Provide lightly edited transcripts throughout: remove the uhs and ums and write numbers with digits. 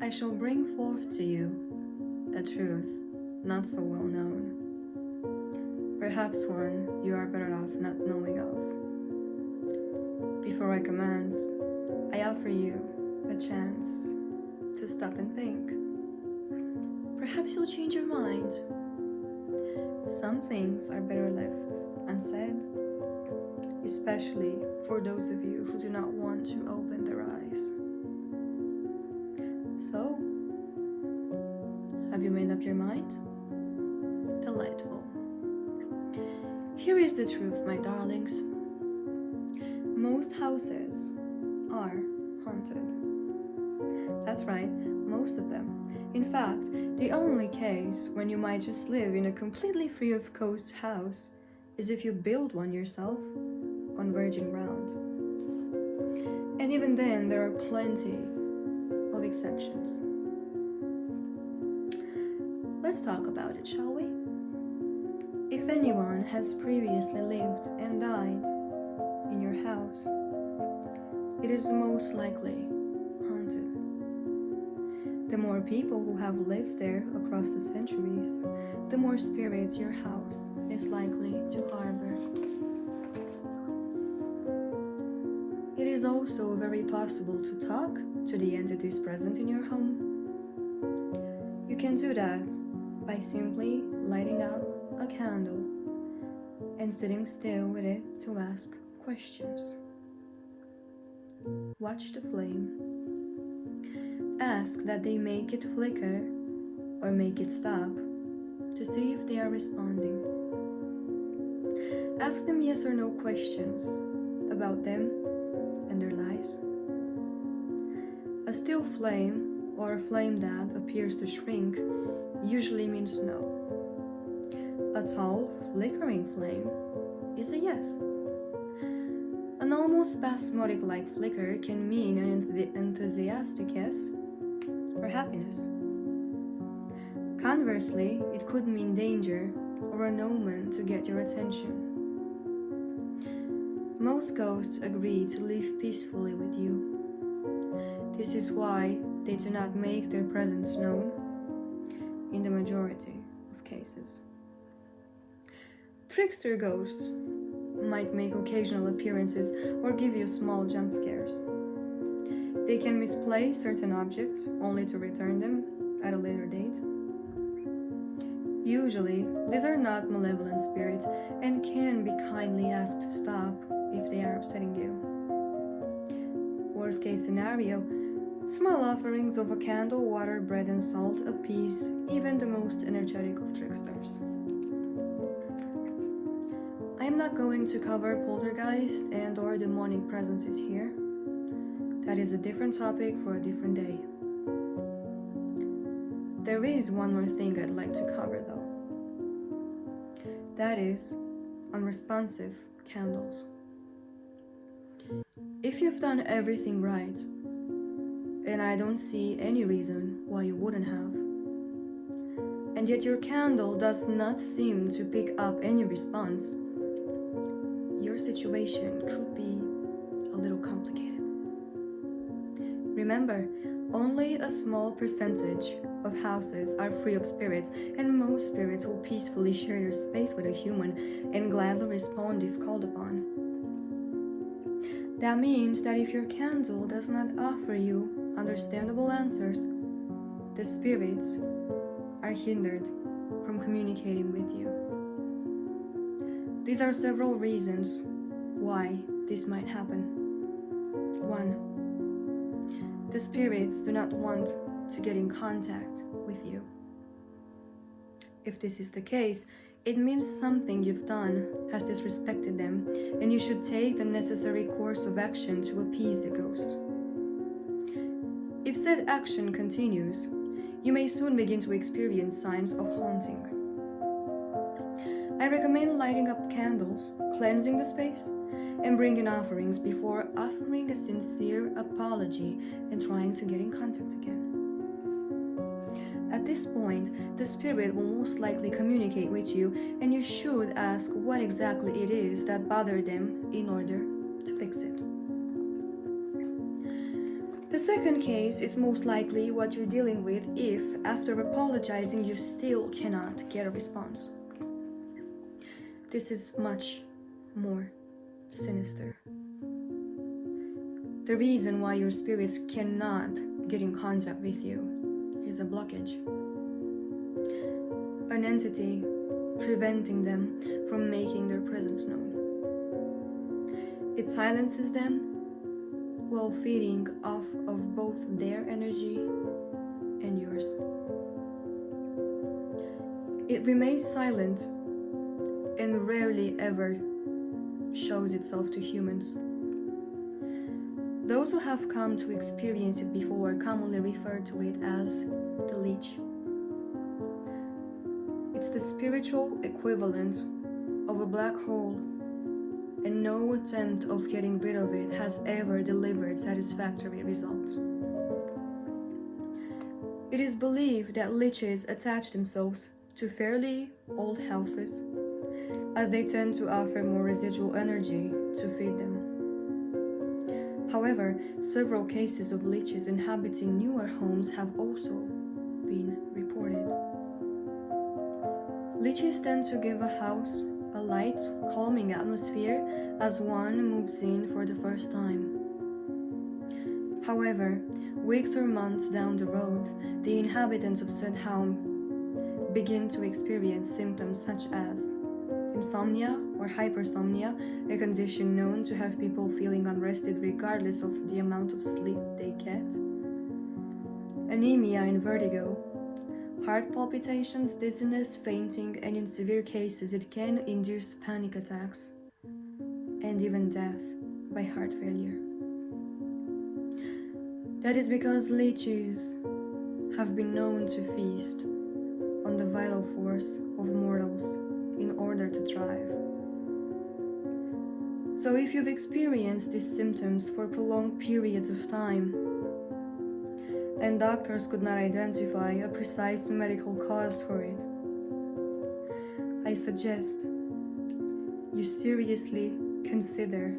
I shall bring forth to you a truth not so well known, perhaps one you are better off not knowing of. Before I commence, I offer you a chance to stop and think. Perhaps you'll change your mind. Some things are better left unsaid, especially for those of you who do not want to open their eyes. So, have you made up your mind? Delightful. Here is the truth, my darlings. Most houses are haunted. That's right, most of them. In fact, the only case when you might just live in a completely free of ghosts house is if you build one yourself on virgin ground. And even then, there are plenty of exceptions. Let's talk about it, shall we? If anyone has previously lived and died in your house, it is most likely haunted. The more people who have lived there across the centuries, the more spirits your house is likely to harbor. It is also very possible to talk to the entities present in your home. You can do that by simply lighting up a candle and sitting still with it to ask questions. Watch the flame. Ask that they make it flicker or make it stop to see if they are responding. Ask them yes or no questions about them and their lives. A still flame or a flame that appears to shrink usually means no. A tall, flickering flame is a yes. An almost spasmodic-like flicker can mean an enthusiastic yes or happiness. Conversely, it could mean danger or an omen to get your attention. Most ghosts agree to live peacefully with you. This is why they do not make their presence known in the majority of cases. Trickster ghosts might make occasional appearances or give you small jump scares. They can misplace certain objects only to return them at a later date. Usually, these are not malevolent spirits and can be kindly asked to stop if they are upsetting you. Worst case scenario, small offerings of a candle, water, bread, and salt appease even the most energetic of tricksters. I am not going to cover poltergeist and or demonic presences here. That is a different topic for a different day. There is one more thing I'd like to cover though. That is unresponsive candles. If you've done everything right, and I don't see any reason why you wouldn't have, and yet your candle does not seem to pick up any response, your situation could be a little complicated. Remember, only a small percentage of houses are free of spirits, and most spirits will peacefully share their space with a human and gladly respond if called upon. That means that if your candle does not offer you understandable answers, the spirits are hindered from communicating with you. These are several reasons why this might happen. 1. The spirits do not want to get in contact with you. If this is the case, it means something you've done has disrespected them, and you should take the necessary course of action to appease the ghost. If said action continues, you may soon begin to experience signs of haunting. I recommend lighting up candles, cleansing the space, and bringing offerings before offering a sincere apology and trying to get in contact again. At this point, the spirit will most likely communicate with you, and you should ask what exactly it is that bothered them in order to fix it. The second case is most likely what you're dealing with if, after apologizing, you still cannot get a response. This is much more sinister. The reason why your spirits cannot get in contact with you is a blockage. An entity preventing them from making their presence known. It silences them while feeding off of both their energy and yours. It remains silent and rarely ever shows itself to humans. Those who have come to experience it before commonly refer to it as the leech. It's the spiritual equivalent of a black hole, and no attempt of getting rid of it has ever delivered satisfactory results. It is believed that leeches attach themselves to fairly old houses, as they tend to offer more residual energy to feed them. However, several cases of leeches inhabiting newer homes have also been reported. Leeches tend to give a house a light, calming atmosphere as one moves in for the first time. However, weeks or months down the road, the inhabitants of said home begin to experience symptoms such as insomnia or hypersomnia, a condition known to have people feeling unrested regardless of the amount of sleep they get, anemia and vertigo, heart palpitations, dizziness, fainting, and in severe cases it can induce panic attacks and even death by heart failure. That is because leeches have been known to feast on the vital force of mortals in order to thrive. So if you've experienced these symptoms for prolonged periods of time, and doctors could not identify a precise medical cause for it, I suggest you seriously consider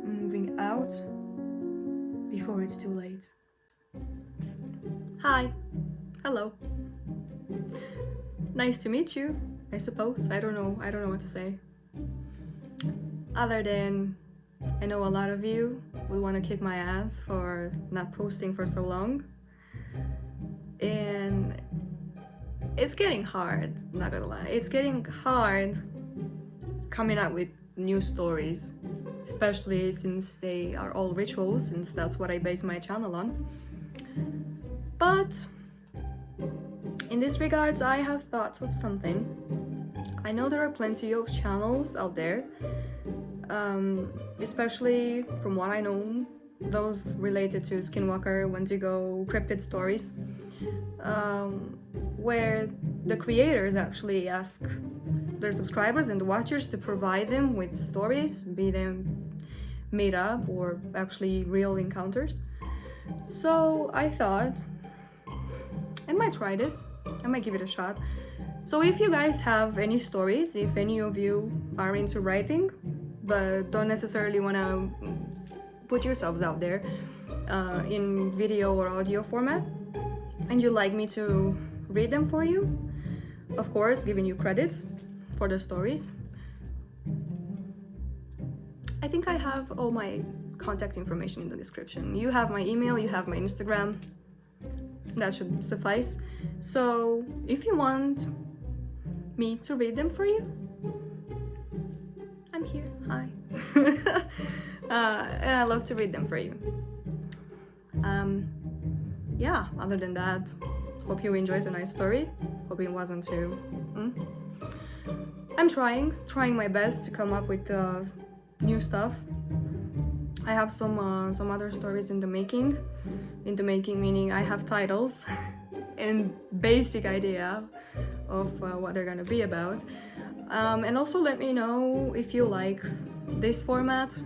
moving out before it's too late. Hi. Hello. Nice to meet you, I suppose. I don't know what to say. Other than, I know a lot of you would want to kick my ass for not posting for so long. And it's getting hard, not gonna lie. It's getting hard coming up with new stories, especially since they are all rituals, since that's what I base my channel on. But in this regards, I have thought of something. I know there are plenty of channels out there, especially from what I know, those related to Skinwalker, Wendigo, cryptid stories, where the creators actually ask their subscribers and the watchers to provide them with stories, be them made up or actually real encounters. So I thought I might try this. I might give it a shot. So if you guys have any stories, if any of you are into writing but don't necessarily want to put yourselves out there in video or audio format, and you'd like me to read them for you, of course giving you credits for the stories, I think I have all my contact information in the description. You have my email, you have my Instagram. That should suffice. So if you want me to read them for you, I'm here. Hi. And I love to read them for you. Yeah, other than that, hope you enjoyed tonight's story. Hope it wasn't too I'm trying my best to come up with new stuff. I have some other stories in the making. In the making meaning I have titles and basic idea of what they're gonna be about. And also let me know if you like this format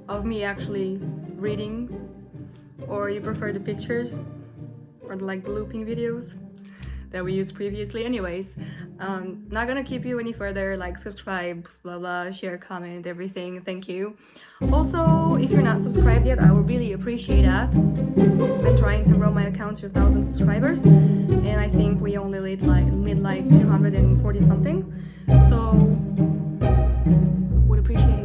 of me actually reading, or you prefer the pictures or like the looping videos that we used previously. Anyways, Not gonna keep you any further. Like, subscribe, blah blah, share, comment, everything. Thank you. Also, if you're not subscribed yet, I would really appreciate that. I'm trying to grow my account to 1,000 subscribers, and I think we only made like 240 something. So would appreciate it.